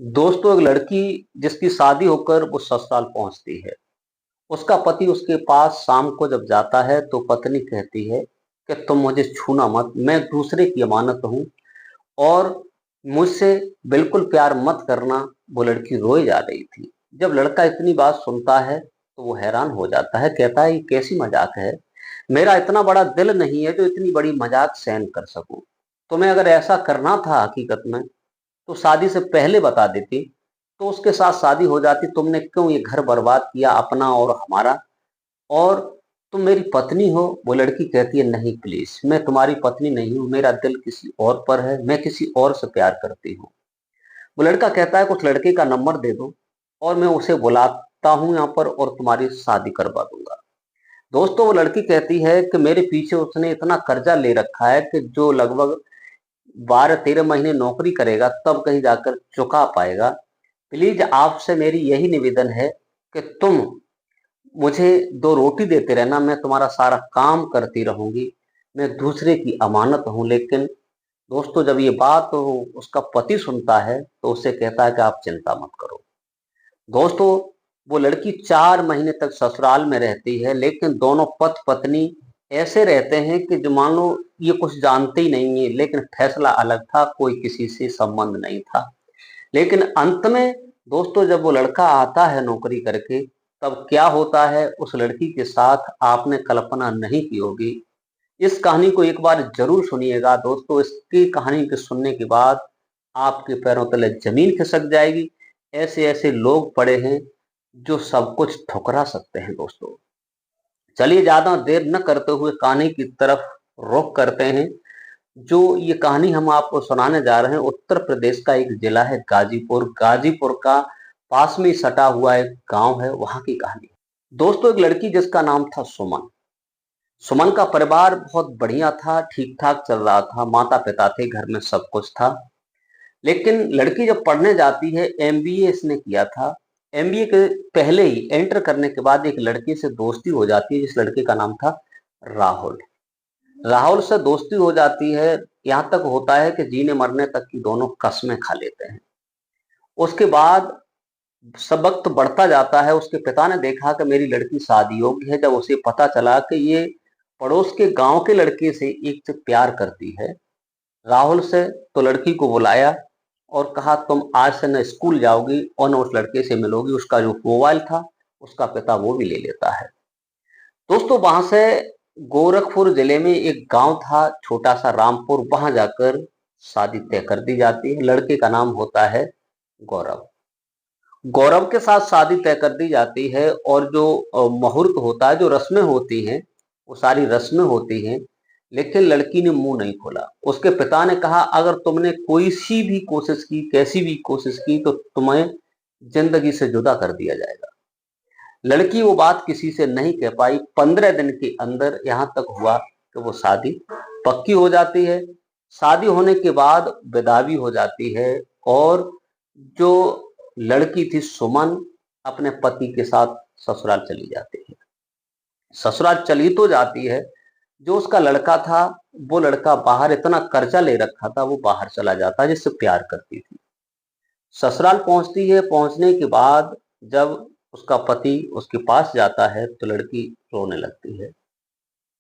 दोस्तों, एक लड़की जिसकी शादी होकर वो ससुराल पहुंचती है। उसका पति उसके पास शाम को जब जाता है तो पत्नी कहती है कि तुम मुझे छूना मत, मैं दूसरे की अमानत हूं और मुझसे बिल्कुल प्यार मत करना। वो लड़की रोई जा रही थी। जब लड़का इतनी बात सुनता है तो वो हैरान हो जाता है। कहता है ये कैसी मजाक है। मेरा इतना बड़ा दिल नहीं है जो इतनी बड़ी मजाक सहन कर सकूं। तुम्हें अगर ऐसा करना था हकीकत में तो शादी से पहले बता देती, तो उसके साथ शादी हो जाती। तुमने क्यों ये घर बर्बाद किया अपना और हमारा। और तुम मेरी पत्नी हो। वो लड़की कहती है नहीं, प्लीज, मैं तुम्हारी पत्नी नहीं हूं, मेरा दिल किसी और पर है, मैं किसी और से प्यार करती हूँ। वो लड़का कहता है कुछ लड़के का नंबर दे दो और मैं उसे बुलाता हूँ यहाँ पर और तुम्हारी शादी करवा दूंगा। दोस्तों, वो लड़की कहती है कि मेरे पीछे उसने इतना कर्जा ले रखा है कि जो लगभग 12-13 महीने नौकरी करेगा तब कहीं जाकर चुका पाएगा। प्लीज आपसे मेरी यही निवेदन है कि तुम मुझे दो रोटी देते रहना, मैं तुम्हारा सारा काम करती रहूंगी। मैं दूसरे की अमानत हूं। लेकिन दोस्तों, जब ये बात उसका पति सुनता है तो उससे कहता है कि आप चिंता मत करो। दोस्तों, वो लड़की 4 महीने तक ससुराल में रहती है, लेकिन दोनों पति पत्नी ऐसे रहते हैं कि जो मान लो ये कुछ जानते ही नहीं है। लेकिन फैसला अलग था, कोई किसी से संबंध नहीं था। लेकिन अंत में दोस्तों, जब वो लड़का आता है नौकरी करके, तब क्या होता है उस लड़की के साथ आपने कल्पना नहीं की होगी। इस कहानी को एक बार जरूर सुनिएगा दोस्तों। इसकी कहानी के सुनने के बाद आपके पैरों तले जमीन खिसक जाएगी। ऐसे ऐसे लोग पड़े हैं जो सब कुछ ठुकरा सकते हैं दोस्तों। चलिए, ज्यादा देर न करते हुए कहानी की तरफ रुख करते हैं। जो ये कहानी हम आपको सुनाने जा रहे हैं, उत्तर प्रदेश का एक जिला है गाजीपुर। गाजीपुर का पास में ही सटा हुआ एक गांव है, वहां की कहानी। दोस्तों, एक लड़की जिसका नाम था सुमन। सुमन का परिवार बहुत बढ़िया था, ठीक ठाक चल रहा था। माता पिता थे, घर में सब कुछ था। लेकिन लड़की जब पढ़ने जाती है, एमबीए इसने किया था। एमबीए के पहले ही एंटर करने के बाद एक लड़के से दोस्ती हो जाती है, जिस लड़के का नाम था राहुल। राहुल से दोस्ती हो जाती है। यहाँ तक होता है कि जीने मरने तक की दोनों कस्में खा लेते हैं। उसके बाद सब वक्त बढ़ता जाता है। उसके पिता ने देखा कि मेरी लड़की शादी योग्य है। जब उसे पता चला कि ये पड़ोस के गांव के लड़के से एक से प्यार करती है, राहुल से, तो लड़की को बुलाया और कहा तुम आज से न स्कूल जाओगी और न उस लड़के से मिलोगी। उसका जो मोबाइल था उसका पिता वो भी ले लेता है। दोस्तों, वहां से गोरखपुर जिले में एक गांव था छोटा सा रामपुर, वहां जाकर शादी तय कर दी जाती है। लड़के का नाम होता है गौरव। गौरव के साथ शादी तय कर दी जाती है और जो मुहूर्त होता है, जो रस्में होती हैं, वो सारी रस्में होती हैं। लेकिन लड़की ने मुंह नहीं खोला। उसके पिता ने कहा अगर तुमने कोई सी भी कोशिश की, कैसी भी कोशिश की, तो तुम्हें जिंदगी से जुदा कर दिया जाएगा। लड़की वो बात किसी से नहीं कह पाई। 15 दिन के अंदर यहां तक हुआ कि वो शादी पक्की हो जाती है। शादी होने के बाद विदा भी हो जाती है और जो लड़की थी सुमन अपने पति के साथ ससुराल चली जाती है। ससुराल चली तो जाती है। जो उसका लड़का था, वो लड़का बाहर इतना कर्जा ले रखा था, वो बाहर चला जाता है जिससे प्यार करती थी। ससुराल पहुंचती है। पहुंचने के बाद जब उसका पति उसके पास जाता है तो लड़की रोने लगती है।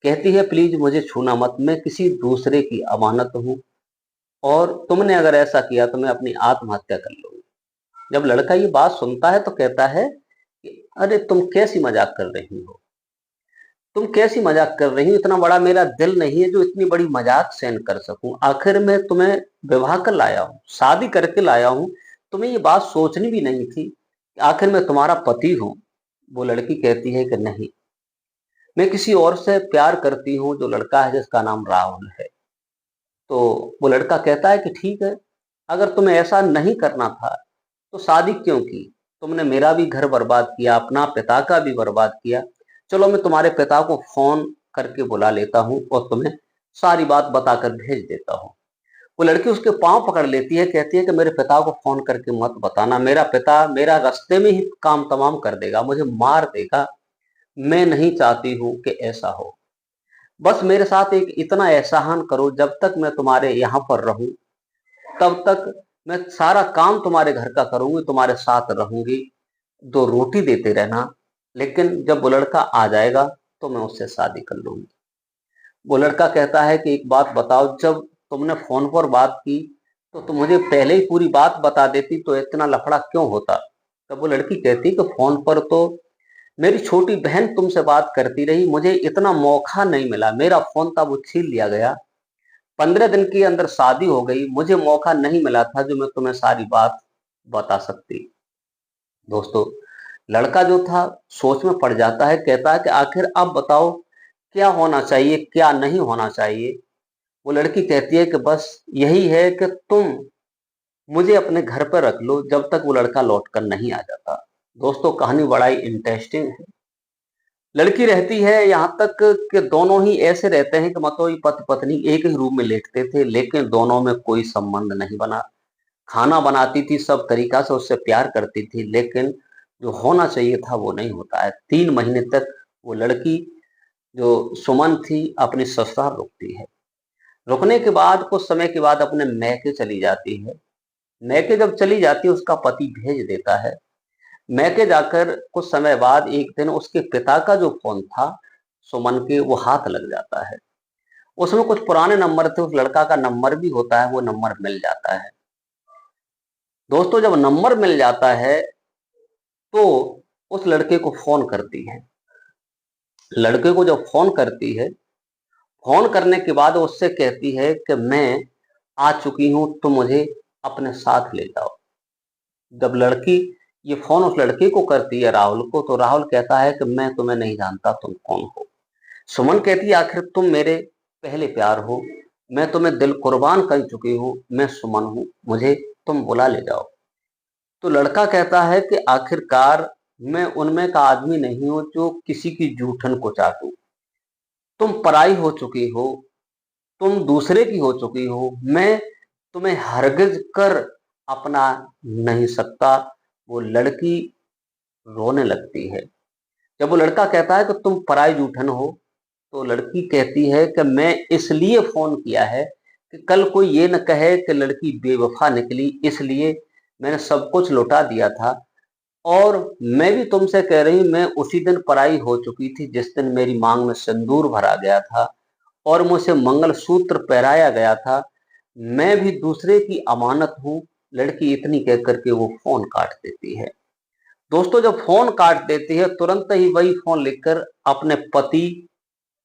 कहती है प्लीज मुझे छूना मत, मैं किसी दूसरे की अमानत हूं और तुमने अगर ऐसा किया तो मैं अपनी आत्महत्या कर लूंगी। जब लड़का ये बात सुनता है तो कहता है कि अरे तुम कैसी मजाक कर रही हो। तुम कैसी मजाक कर रही हो, इतना बड़ा मेरा दिल नहीं है जो इतनी बड़ी मजाक सहन कर सकूं। आखिर मैं तुम्हें विवाह कर लाया हूं, शादी करके लाया हूं। तुम्हें ये बात सोचनी भी नहीं थी कि आखिर मैं तुम्हारा पति हूं। वो लड़की कहती है कि नहीं, मैं किसी और से प्यार करती हूँ, जो लड़का है जिसका नाम राहुल है। तो वो लड़का कहता है कि ठीक है, अगर तुम्हें ऐसा नहीं करना था तो शादी क्यों की। तुमने मेरा भी घर बर्बाद किया, अपना पिता का भी बर्बाद किया। चलो, मैं तुम्हारे पिता को फोन करके बुला लेता हूँ और तुम्हें सारी बात बताकर भेज देता हूँ। वो लड़की उसके पांव पकड़ लेती है, कहती है कि मेरे पिता को फोन करके मत बताना, मेरा पिता मेरा रास्ते में ही काम तमाम कर देगा, मुझे मार देगा। मैं नहीं चाहती हूँ कि ऐसा हो। बस मेरे साथ एक इतना एहसान करो, जब तक मैं तुम्हारे यहाँ पर रहूं तब तक मैं सारा काम तुम्हारे घर का करूंगी, तुम्हारे साथ रहूंगी, 2 रोटी देते रहना, लेकिन जब वो लड़का आ जाएगा तो मैं उससे शादी कर लूंगी। वो लड़का कहता है कि एक बात बताओ, जब तुमने फोन पर बात की तो तुम मुझे पहले ही पूरी बात बता देती तो इतना लफड़ा क्यों होता। तब वो लड़की कहती कि फोन पर तो मेरी छोटी बहन तुमसे बात करती रही, मुझे इतना मौका नहीं मिला, मेरा फोन था वो छीन लिया गया, 15 दिन के अंदर शादी हो गई, मुझे मौका नहीं मिला था जो मैं तुम्हें सारी बात बता सकती। दोस्तों, लड़का जो था सोच में पड़ जाता है, कहता है कि आखिर अब बताओ क्या होना चाहिए, क्या नहीं होना चाहिए। वो लड़की कहती है कि बस यही है कि तुम मुझे अपने घर पर रख लो जब तक वो लड़का लौट कर नहीं आ जाता। दोस्तों, कहानी बड़ा ही इंटरेस्टिंग है। लड़की रहती है यहाँ तक कि दोनों ही ऐसे रहते हैं कि मतलब पति पत्नी एक ही रूम में लेटते थे, लेकिन दोनों में कोई संबंध नहीं बना। खाना बनाती थी, सब तरीका से उससे प्यार करती थी, लेकिन जो होना चाहिए था वो नहीं होता है। 3 महीने तक वो लड़की जो सुमन थी अपनी ससुराल रुकती है। रुकने के बाद कुछ समय के बाद अपने मैके चली जाती है। मैके जब चली जाती है उसका पति भेज देता है। मैके जाकर कुछ समय बाद एक दिन उसके पिता का जो फोन था सुमन के, वो हाथ लग जाता है। उसमें कुछ पुराने नंबर थे, उस लड़का का नंबर भी होता है, वो नंबर मिल जाता है। दोस्तों, जब नंबर मिल जाता है तो उस लड़के को फोन करती है। लड़के को जब फोन करती है, फोन करने के बाद उससे कहती है कि मैं आ चुकी हूं, तुम मुझे अपने साथ ले जाओ। जब लड़की ये फोन उस लड़के को करती है राहुल को, तो राहुल कहता है कि मैं तुम्हें नहीं जानता, तुम कौन हो। सुमन कहती है आखिर तुम मेरे पहले प्यार हो, मैं तुम्हें दिल कुर्बान कर चुकी हूँ, मैं सुमन हूँ, मुझे तुम बुला ले जाओ। तो लड़का कहता है कि आखिरकार मैं उनमें का आदमी नहीं हूं जो किसी की जूठन को चाटूं। तुम पराई हो चुकी हो, तुम दूसरे की हो चुकी हो, मैं तुम्हें हरगिज कर अपना नहीं सकता। वो लड़की रोने लगती है। जब वो लड़का कहता है कि तुम पराई जूठन हो, तो लड़की कहती है कि मैं इसलिए फोन किया है कि कल कोई ये न कहे कि लड़की बेवफा निकली, इसलिए मैंने सब कुछ लौटा दिया था। और मैं भी तुमसे कह रही हूं, मैं उसी दिन पराई हो चुकी थी जिस दिन मेरी मांग में सिंदूर भरा गया था और मुझे मंगलसूत्र पहराया गया था। मैं भी दूसरे की अमानत हूं। लड़की इतनी कह करके वो फोन काट देती है। दोस्तों, जब फोन काट देती है तुरंत ही वही फोन लेकर अपने पति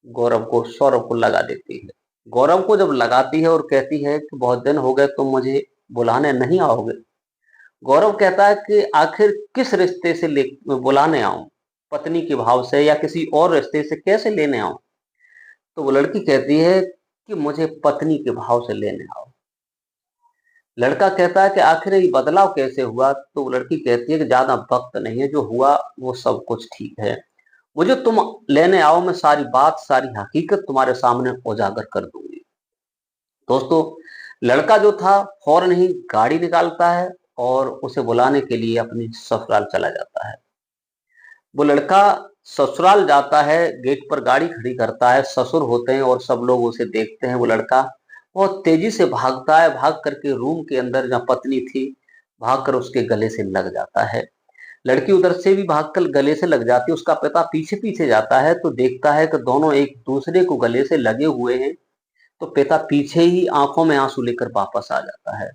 गौरव को, सौरभ को लगा देती है। गौरव को जब लगाती है और कहती है कि बहुत दिन हो गए, तुम मुझे बुलाने नहीं आओगे। गौरव कहता है कि आखिर किस रिश्ते से ले बुलाने आऊं, पत्नी के भाव से या किसी और रिश्ते से कैसे लेने आऊं। तो वो लड़की कहती है कि मुझे पत्नी के भाव से लेने आओ। लड़का कहता है कि आखिर ये बदलाव कैसे हुआ। तो वो लड़की कहती है कि ज्यादा वक्त नहीं है, जो हुआ वो सब कुछ ठीक है, मुझे तुम लेने आओ, मैं सारी बात सारी हकीकत तुम्हारे सामने उजागर कर दूंगी। दोस्तों, लड़का जो था फौरन ही गाड़ी निकालता है और उसे बुलाने के लिए अपनी ससुराल चला जाता है। वो लड़का ससुराल जाता है, गेट पर गाड़ी खड़ी करता है, ससुर होते हैं और सब लोग उसे देखते हैं। वो लड़का बहुत तेजी से भागता है, भाग करके रूम के अंदर जहाँ पत्नी थी, भागकर उसके गले से लग जाता है। लड़की उधर से भी भागकर गले से लग जाती है। उसका पिता पीछे पीछे जाता है तो देखता है कि दोनों एक दूसरे को गले से लगे हुए हैं। तो पिता पीछे ही आंखों में आंसू लेकर वापस आ जाता है।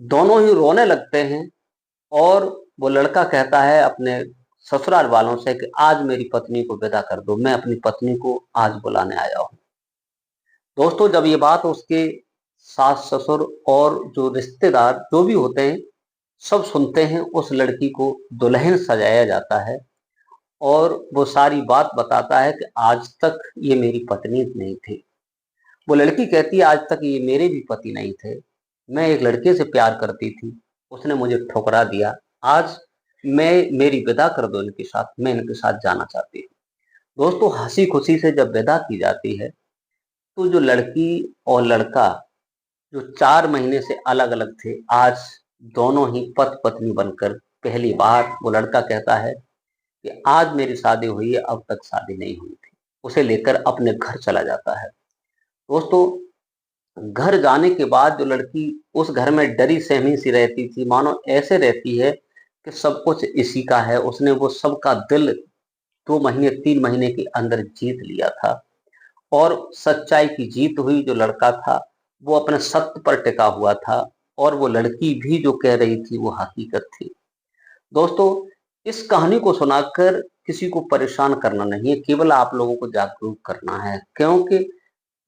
दोनों ही रोने लगते हैं और वो लड़का कहता है अपने ससुराल वालों से कि आज मेरी पत्नी को विदा कर दो, मैं अपनी पत्नी को आज बुलाने आया हूँ। दोस्तों, जब ये बात उसके सास ससुर और जो रिश्तेदार जो भी होते हैं सब सुनते हैं, उस लड़की को दुल्हन सजाया जाता है और वो सारी बात बताता है कि आज तक ये मेरी पत्नी नहीं थी। वो लड़की कहती है आज तक ये मेरे भी पति नहीं थे, मैं एक लड़के से प्यार करती थी, उसने मुझे ठुकरा दिया, आज मैं मेरी विदा कर दो इनके साथ, मैं इनके साथ जाना चाहती हूँ। दोस्तों, हंसी खुशी से जब विदा की जाती है तो जो लड़की और लड़का जो 4 महीने से अलग अलग थे, आज दोनों ही पति पत्नी बनकर पहली बार वो लड़का कहता है कि आज मेरी शादी हुई है, अब तक शादी नहीं हुई थी, उसे लेकर अपने घर चला जाता है। दोस्तों, घर जाने के बाद जो लड़की उस घर में डरी सहमी सी रहती थी, मानो ऐसे रहती है कि सब कुछ इसी का है। उसने वो सबका दिल 2 महीने 3 महीने के अंदर जीत लिया था और सच्चाई की जीत हुई। जो लड़का था वो अपने सत्य पर टिका हुआ था और वो लड़की भी जो कह रही थी वो हकीकत थी। दोस्तों, इस कहानी को सुनाकर किसी को परेशान करना नहीं है, केवल आप लोगों को जागरूक करना है। क्योंकि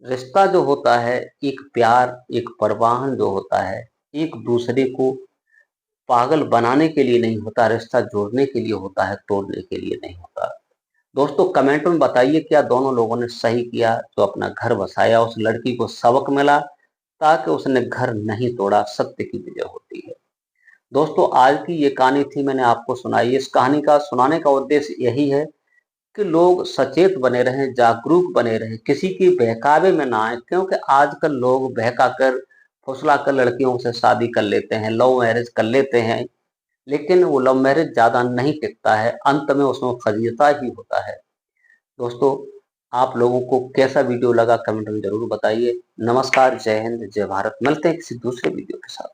रिश्ता जो होता है, एक प्यार, एक परवाहन जो होता है, एक दूसरे को पागल बनाने के लिए नहीं होता, रिश्ता जोड़ने के लिए होता है, तोड़ने के लिए नहीं होता। दोस्तों, कमेंट में बताइए क्या दोनों लोगों ने सही किया जो अपना घर बसाया, उस लड़की को सबक मिला ताकि उसने घर नहीं तोड़ा, सत्य की विजय होती है। दोस्तों, आज की ये कहानी थी, मैंने आपको सुनाई। इस कहानी का सुनाने का उद्देश्य यही है कि लोग सचेत बने रहें, जागरूक बने रहें, किसी के बहकावे में ना आए। क्योंकि आजकल लोग बहकाकर, फुसलाकर लड़कियों से शादी कर लेते हैं, लव मैरिज कर लेते हैं, लेकिन वो लव मैरिज ज्यादा नहीं टिकता है, अंत में उसमें फजीयता ही होता है। दोस्तों, आप लोगों को कैसा वीडियो लगा कमेंट में जरूर बताइए। नमस्कार, जय हिंद, जय भारत। मिलते हैं किसी दूसरे वीडियो के साथ।